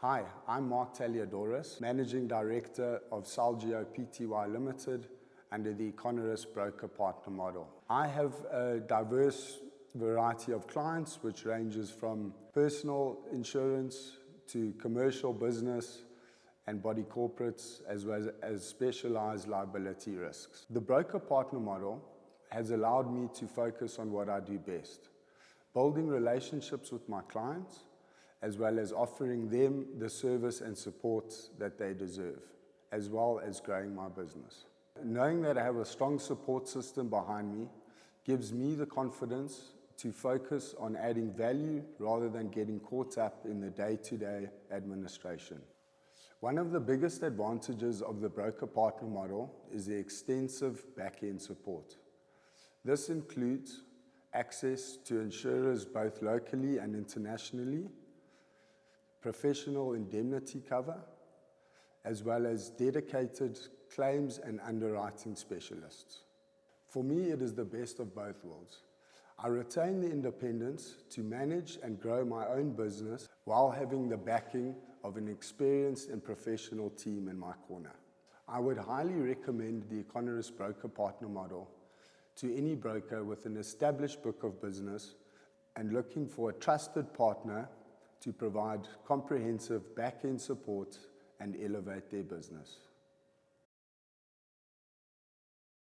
Hi, I'm Mark Taliadoris, Managing Director of Salgeo Pty Limited under the Econoris Broker Partner Model. I have a diverse variety of clients which ranges from personal insurance to commercial business and body corporates as well as specialized liability risks. The Broker Partner Model has allowed me to focus on what I do best, building relationships with my clients as well as offering them the service and support that they deserve, as well as growing my business. Knowing that I have a strong support system behind me gives me the confidence to focus on adding value rather than getting caught up in the day-to-day administration. One of the biggest advantages of the Broker Partner Model is the extensive back-end support. This includes access to insurers both locally and internationally, professional indemnity cover, as well as dedicated claims and underwriting specialists. For me, it is the best of both worlds. I retain the independence to manage and grow my own business while having the backing of an experienced and professional team in my corner. I would highly recommend the Econoris Broker Partner Model to any broker with an established book of business and looking for a trusted partner to provide comprehensive back-end support and elevate their business.